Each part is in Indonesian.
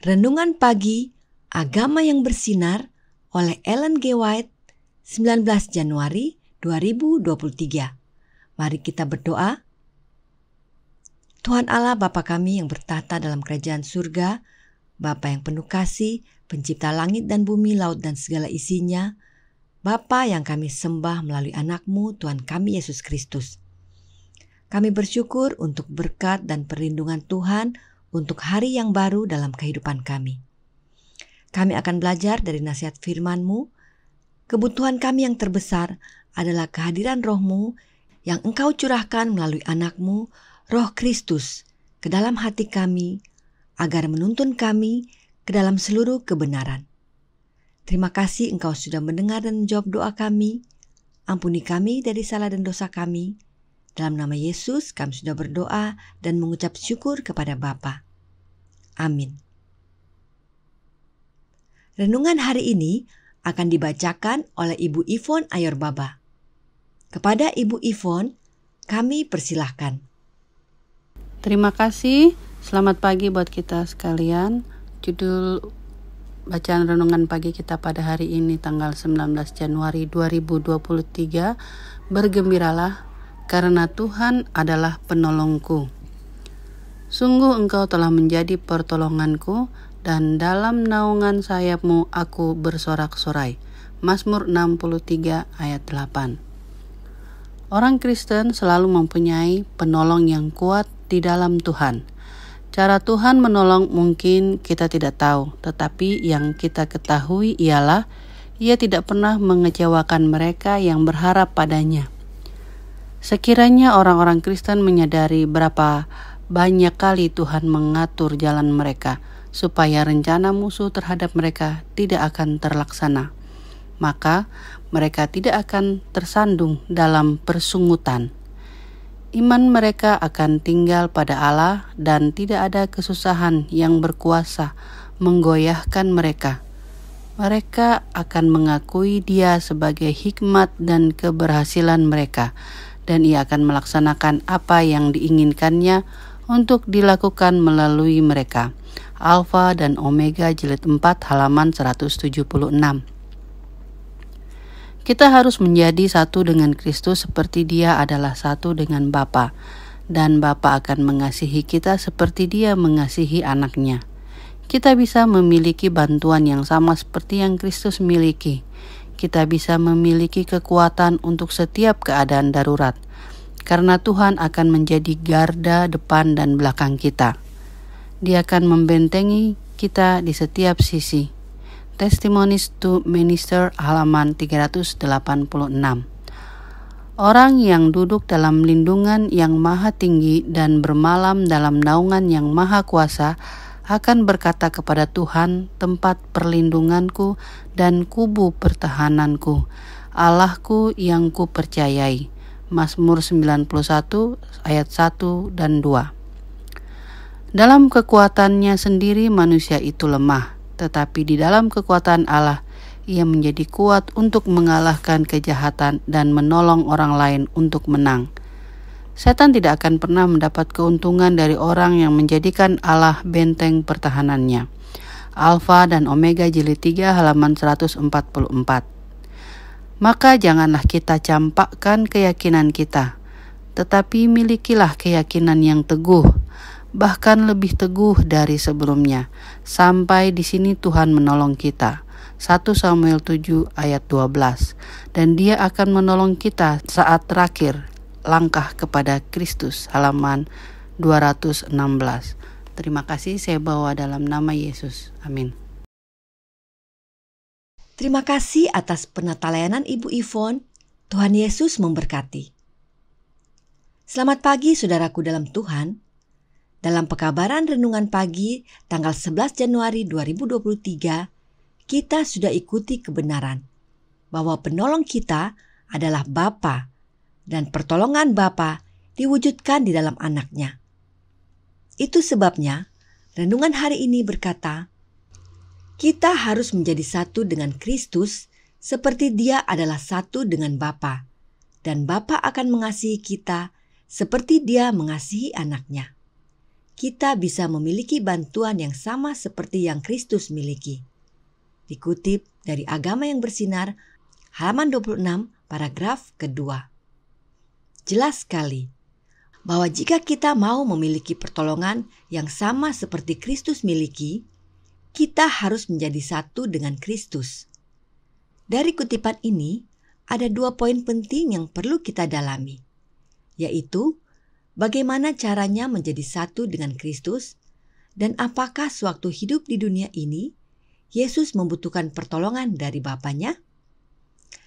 Renungan Pagi Agama yang Bersinar oleh Ellen G. White, 19 Januari 2023. Mari kita berdoa. Tuhan Allah Bapa kami yang bertahta dalam kerajaan surga, Bapa yang penuh kasih, pencipta langit dan bumi, laut dan segala isinya, Bapa yang kami sembah melalui anak-Mu, Tuhan kami Yesus Kristus. Kami bersyukur untuk berkat dan perlindungan Tuhan untuk hari yang baru dalam kehidupan kami. Kami akan belajar dari nasihat firman-Mu. Kebutuhan kami yang terbesar adalah kehadiran Roh-Mu yang Engkau curahkan melalui anak-Mu, Roh Kristus, ke dalam hati kami, agar menuntun kami ke dalam seluruh kebenaran. Terima kasih Engkau sudah mendengar dan menjawab doa kami. Ampuni kami dari salah dan dosa kami. Dalam nama Yesus kami sudah berdoa dan mengucap syukur kepada Bapa. Amin. Renungan hari ini akan dibacakan oleh Ibu Yvonne Ayorbaba. Kepada Ibu Yvonne, kami persilahkan. Terima kasih, selamat pagi buat kita sekalian. Judul bacaan renungan pagi kita pada hari ini tanggal 19 Januari 2023, bergembiralah karena Tuhan adalah penolongku. Sungguh Engkau telah menjadi pertolonganku, dan dalam naungan sayap-Mu aku bersorak-sorai. Mazmur 63 ayat 8. Orang Kristen selalu mempunyai penolong yang kuat di dalam Tuhan. Cara Tuhan menolong mungkin kita tidak tahu, tetapi yang kita ketahui ialah Ia tidak pernah mengecewakan mereka yang berharap padanya. Sekiranya orang-orang Kristen menyadari berapa banyak kali Tuhan mengatur jalan mereka supaya rencana musuh terhadap mereka tidak akan terlaksana, maka mereka tidak akan tersandung dalam persungutan. Iman mereka akan tinggal pada Allah dan tidak ada kesusahan yang berkuasa menggoyahkan mereka. Mereka akan mengakui Dia sebagai hikmat dan keberhasilan mereka, dan Ia akan melaksanakan apa yang diinginkannya untuk dilakukan melalui mereka. Alfa dan Omega jilid 4 halaman 176. Kita harus menjadi satu dengan Kristus seperti Dia adalah satu dengan Bapa, dan Bapa akan mengasihi kita seperti Dia mengasihi anaknya. Kita bisa memiliki bantuan yang sama seperti yang Kristus miliki. Kita bisa memiliki kekuatan untuk setiap keadaan darurat, karena Tuhan akan menjadi garda depan dan belakang kita. Dia akan membentengi kita di setiap sisi. Testimonies to Minister halaman 386. Orang yang duduk dalam lindungan yang maha tinggi dan bermalam dalam naungan yang maha kuasa akan berkata kepada Tuhan, tempat perlindunganku dan kubu pertahananku, Allahku yang kupercayai. Mazmur 91 ayat 1 dan 2. Dalam kekuatannya sendiri manusia itu lemah, tetapi di dalam kekuatan Allah, Ia menjadi kuat untuk mengalahkan kejahatan dan menolong orang lain untuk menang. Setan tidak akan pernah mendapat keuntungan dari orang yang menjadikan Allah benteng pertahanannya. Alfa dan Omega jilid 3 halaman 144. Maka janganlah kita campakkan keyakinan kita, tetapi milikilah keyakinan yang teguh, bahkan lebih teguh dari sebelumnya, sampai di sini Tuhan menolong kita. 1 Samuel 7 ayat 12. Dan Dia akan menolong kita saat terakhir langkah kepada Kristus halaman 216. Terima kasih, saya bawa dalam nama Yesus. Amin. Terima kasih atas penatalayanan Ibu Yvonne. Tuhan Yesus memberkati. Selamat pagi saudaraku dalam Tuhan. Dalam pekabaran renungan pagi tanggal 11 Januari 2023, kita sudah ikuti kebenaran bahwa penolong kita adalah Bapa, dan pertolongan Bapa diwujudkan di dalam anaknya. Itu sebabnya renungan hari ini berkata, kita harus menjadi satu dengan Kristus seperti Dia adalah satu dengan Bapa, dan Bapa akan mengasihi kita seperti Dia mengasihi anaknya. kita bisa memiliki bantuan yang sama seperti yang Kristus miliki. Dikutip dari Agama yang Bersinar, halaman 26, paragraf kedua. Jelas sekali bahwa jika kita mau memiliki pertolongan yang sama seperti Kristus miliki, kita harus menjadi satu dengan Kristus. Dari kutipan ini, ada 2 poin penting yang perlu kita dalami, yaitu bagaimana caranya menjadi satu dengan Kristus dan apakah sewaktu hidup di dunia ini, Yesus membutuhkan pertolongan dari Bapanya.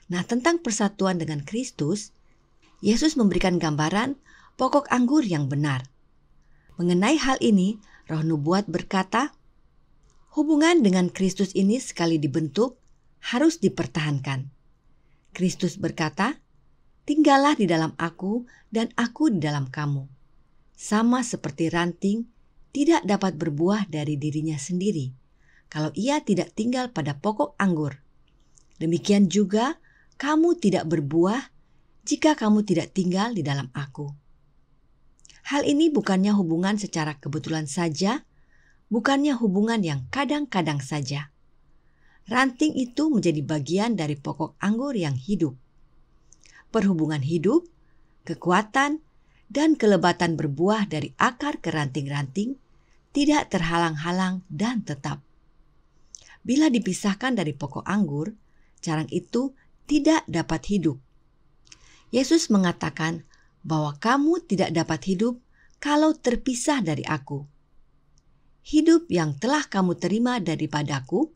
Nah, tentang persatuan dengan Kristus, Yesus memberikan gambaran pokok anggur yang benar. Mengenai hal ini, Roh Nubuat berkata, hubungan dengan Kristus ini sekali dibentuk, harus dipertahankan. Kristus berkata, tinggallah di dalam aku dan aku di dalam kamu. Sama seperti ranting tidak dapat berbuah dari dirinya sendiri kalau ia tidak tinggal pada pokok anggur. Demikian juga kamu tidak berbuah jika kamu tidak tinggal di dalam aku. Hal ini bukannya hubungan secara kebetulan saja, bukannya hubungan yang kadang-kadang saja. Ranting itu menjadi bagian dari pokok anggur yang hidup. Perhubungan hidup, kekuatan, dan kelebatan berbuah dari akar ke ranting-ranting tidak terhalang-halang dan tetap. Bila dipisahkan dari pokok anggur, carang itu tidak dapat hidup. Yesus mengatakan bahwa kamu tidak dapat hidup kalau terpisah dari aku. Hidup yang telah kamu terima daripadaku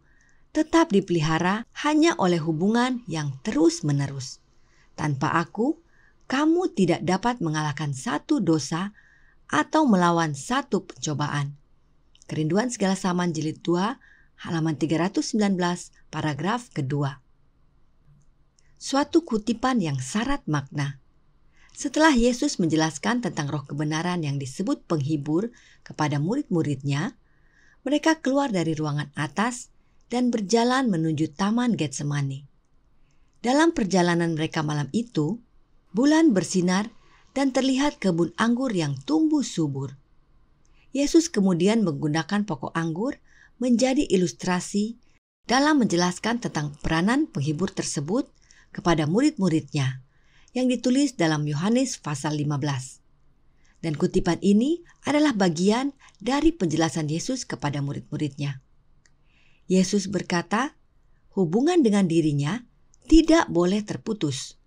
tetap dipelihara hanya oleh hubungan yang terus-menerus. Tanpa aku, kamu tidak dapat mengalahkan satu dosa atau melawan satu pencobaan. Kerinduan Segala Zaman Jilid 2, halaman 319, paragraf kedua. Suatu kutipan yang syarat makna. Setelah Yesus menjelaskan tentang roh kebenaran yang disebut penghibur kepada murid-muridnya, mereka keluar dari ruangan atas dan berjalan menuju Taman Getsemani. Dalam perjalanan mereka malam itu, bulan bersinar dan terlihat kebun anggur yang tumbuh subur. Yesus kemudian menggunakan pokok anggur menjadi ilustrasi dalam menjelaskan tentang peranan penghibur tersebut kepada murid-muridnya yang ditulis dalam Yohanes pasal 15. Dan kutipan ini adalah bagian dari penjelasan Yesus kepada murid-muridnya. Yesus berkata, hubungan dengan dirinya tidak boleh terputus.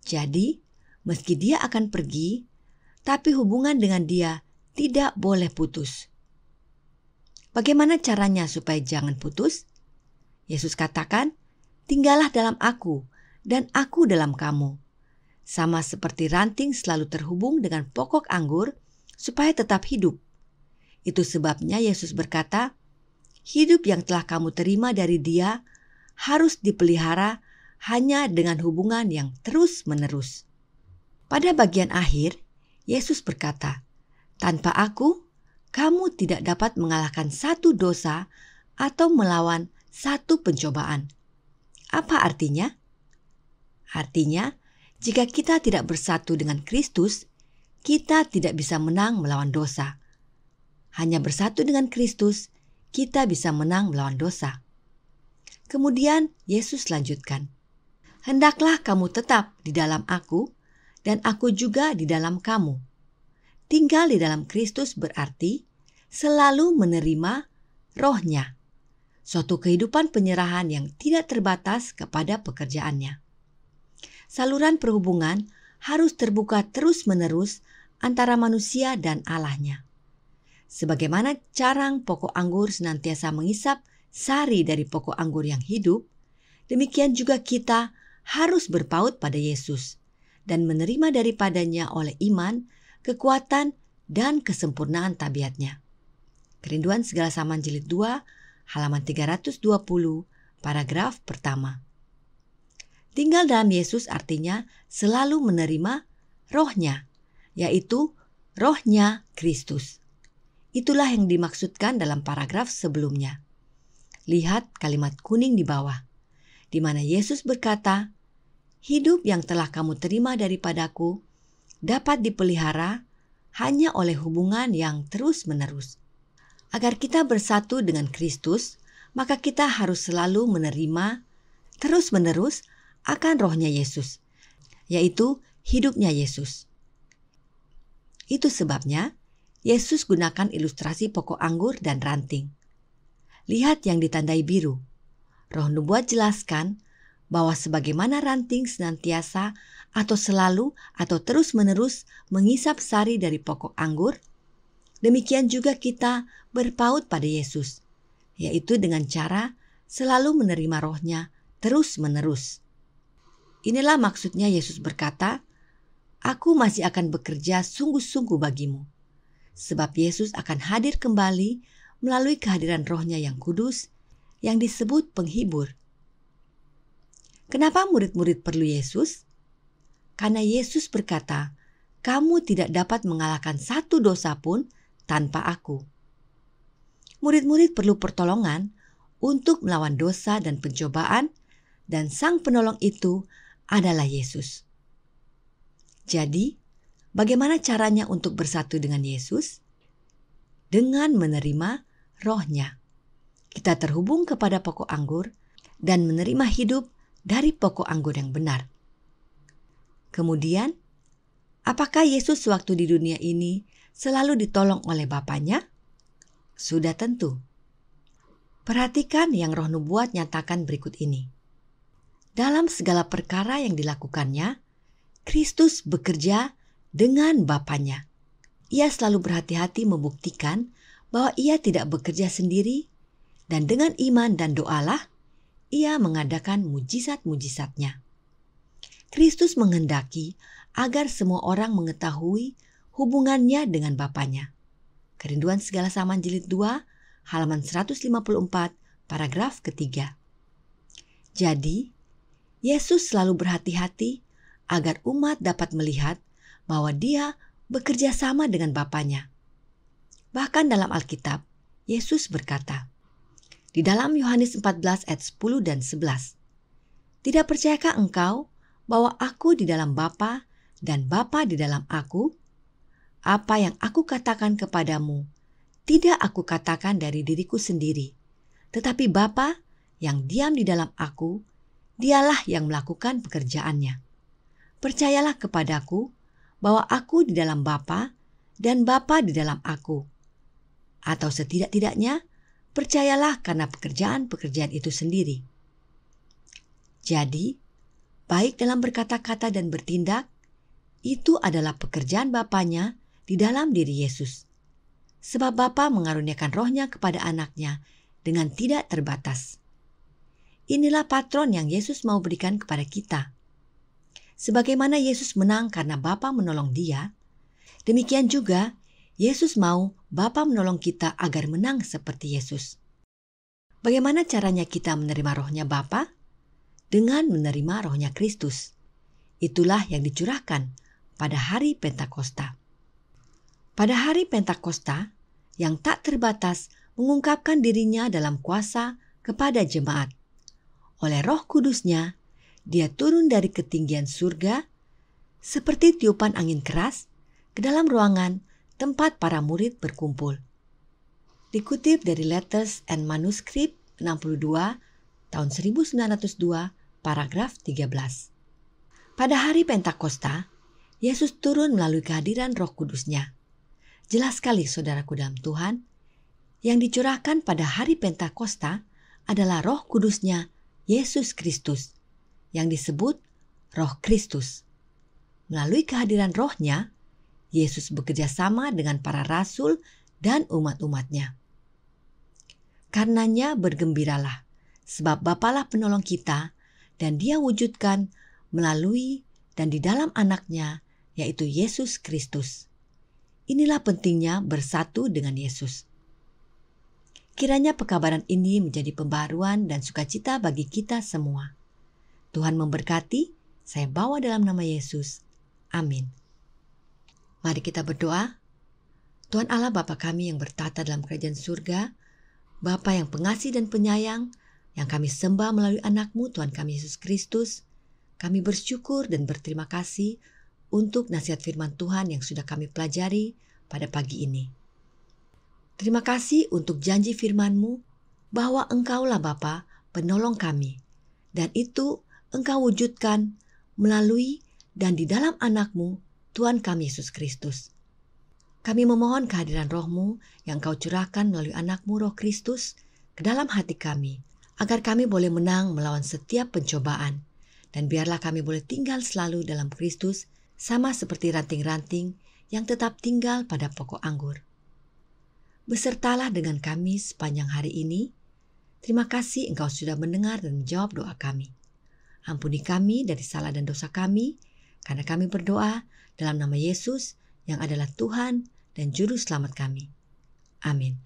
Jadi, meski dia akan pergi, tapi hubungan dengan dia tidak boleh putus. Bagaimana caranya supaya jangan putus? Yesus katakan, tinggallah dalam aku dan aku dalam kamu. Sama seperti ranting selalu terhubung dengan pokok anggur supaya tetap hidup. Itu sebabnya Yesus berkata, hidup yang telah kamu terima dari Dia harus dipelihara hanya dengan hubungan yang terus-menerus. Pada bagian akhir, Yesus berkata, tanpa aku, kamu tidak dapat mengalahkan satu dosa atau melawan satu pencobaan. Apa artinya? Artinya, jika kita tidak bersatu dengan Kristus, kita tidak bisa menang melawan dosa. Hanya bersatu dengan Kristus, kita bisa menang melawan dosa. Kemudian Yesus lanjutkan, hendaklah kamu tetap di dalam aku dan aku juga di dalam kamu. Tinggal di dalam Kristus berarti selalu menerima Roh-Nya, suatu kehidupan penyerahan yang tidak terbatas kepada pekerjaannya. Saluran perhubungan harus terbuka terus-menerus antara manusia dan Allah-Nya. Sebagaimana carang pokok anggur senantiasa mengisap sari dari pokok anggur yang hidup, demikian juga kita harus berpaut pada Yesus dan menerima daripadanya oleh iman, kekuatan, dan kesempurnaan tabiatnya. Kerinduan Segala Zaman Jilid 2, halaman 320, paragraf pertama. Tinggal dalam Yesus artinya selalu menerima Roh-Nya, yaitu Roh-Nya Kristus. Itulah yang dimaksudkan dalam paragraf sebelumnya. Lihat kalimat kuning di bawah, di mana Yesus berkata, hidup yang telah kamu terima daripadaku dapat dipelihara hanya oleh hubungan yang terus-menerus. Agar kita bersatu dengan Kristus, maka kita harus selalu menerima terus-menerus akan rohnya Yesus, yaitu hidupnya Yesus. Itu sebabnya Yesus gunakan ilustrasi pokok anggur dan ranting. Lihat yang ditandai biru. Roh nubuat jelaskan bahwa sebagaimana ranting senantiasa atau selalu atau terus-menerus mengisap sari dari pokok anggur, demikian juga kita berpaut pada Yesus, yaitu dengan cara selalu menerima rohnya terus-menerus. Inilah maksudnya Yesus berkata, "Aku masih akan bekerja sungguh-sungguh bagimu." Sebab Yesus akan hadir kembali melalui kehadiran rohnya yang kudus yang disebut penghibur. Kenapa murid-murid perlu Yesus? Karena Yesus berkata, "Kamu tidak dapat mengalahkan satu dosa pun tanpa aku." Murid-murid perlu pertolongan untuk melawan dosa dan pencobaan, dan Sang Penolong itu adalah Yesus. Jadi, bagaimana caranya untuk bersatu dengan Yesus? Dengan menerima rohnya. Kita terhubung kepada pokok anggur dan menerima hidup dari pokok anggur yang benar. Kemudian, apakah Yesus waktu di dunia ini selalu ditolong oleh Bapanya? Sudah tentu. Perhatikan yang roh nubuat nyatakan berikut ini. Dalam segala perkara yang dilakukannya, Kristus bekerja dengan Bapanya. Ia selalu berhati-hati membuktikan bahwa ia tidak bekerja sendiri, dan dengan iman dan doalah, ia mengadakan mujizat-mujizatnya. Kristus menghendaki agar semua orang mengetahui hubungannya dengan Bapanya. Kerinduan Segala Zaman Jilid 2, halaman 154, paragraf ketiga. Jadi, Yesus selalu berhati-hati agar umat dapat melihat bahwa dia bekerja sama dengan Bapanya. Bahkan dalam Alkitab, Yesus berkata, di dalam Yohanes 14 ayat 10 dan 11, "Tidak percayakah engkau bahwa aku di dalam Bapa dan Bapa di dalam aku? Apa yang aku katakan kepadamu, tidak aku katakan dari diriku sendiri, tetapi Bapa yang diam di dalam aku, dialah yang melakukan pekerjaannya. Percayalah kepadaku bahwa aku di dalam Bapa dan Bapa di dalam aku. Atau setidak-tidaknya, percayalah karena pekerjaan-pekerjaan itu sendiri." Jadi, baik dalam berkata-kata dan bertindak, itu adalah pekerjaan Bapanya di dalam diri Yesus. Sebab Bapa mengaruniakan rohnya kepada anaknya dengan tidak terbatas. Inilah patron yang Yesus mau berikan kepada kita. Sebagaimana Yesus menang karena Bapa menolong dia, demikian juga Yesus mau Bapa menolong kita agar menang seperti Yesus. Bagaimana caranya kita menerima rohnya Bapa? Dengan menerima rohnya Kristus. Itulah yang dicurahkan pada hari Pentakosta. Pada hari Pentakosta, yang tak terbatas mengungkapkan dirinya dalam kuasa kepada jemaat. Oleh Roh Kudusnya, dia turun dari ketinggian surga seperti tiupan angin keras ke dalam ruangan tempat para murid berkumpul. Dikutip dari Letters and Manuscript 62 tahun 1902, paragraf 13. Pada hari Pentakosta, Yesus turun melalui kehadiran Roh Kudusnya. Jelas sekali saudaraku dalam Tuhan, yang dicurahkan pada hari Pentakosta adalah Roh Kudusnya Yesus Kristus, yang disebut Roh Kristus. Melalui kehadiran rohnya, Yesus bekerja sama dengan para rasul dan umat-umatnya. Karenanya bergembiralah, sebab Bapalah penolong kita, dan dia wujudkan melalui dan di dalam anaknya, yaitu Yesus Kristus. Inilah pentingnya bersatu dengan Yesus. Kiranya pekabaran ini menjadi pembaharuan dan sukacita bagi kita semua. Tuhan memberkati, saya bawa dalam nama Yesus. Amin. Mari kita berdoa. Tuhan Allah Bapa kami yang bertata dalam kerajaan surga, Bapa yang pengasih dan penyayang, yang kami sembah melalui anak-Mu Tuhan kami Yesus Kristus, kami bersyukur dan berterima kasih untuk nasihat firman Tuhan yang sudah kami pelajari pada pagi ini. Terima kasih untuk janji firman-Mu bahwa Engkaulah Bapa penolong kami, dan itu Engkau wujudkan melalui dan di dalam anak-Mu, Tuhan kami Yesus Kristus. Kami memohon kehadiran Roh-Mu yang Kau curahkan melalui anak-Mu Roh Kristus ke dalam hati kami, agar kami boleh menang melawan setiap pencobaan, dan biarlah kami boleh tinggal selalu dalam Kristus, sama seperti ranting-ranting yang tetap tinggal pada pokok anggur. Besertalah dengan kami sepanjang hari ini. Terima kasih Engkau sudah mendengar dan menjawab doa kami. Ampuni kami dari salah dan dosa kami, karena kami berdoa dalam nama Yesus yang adalah Tuhan dan Juru Selamat kami. Amin.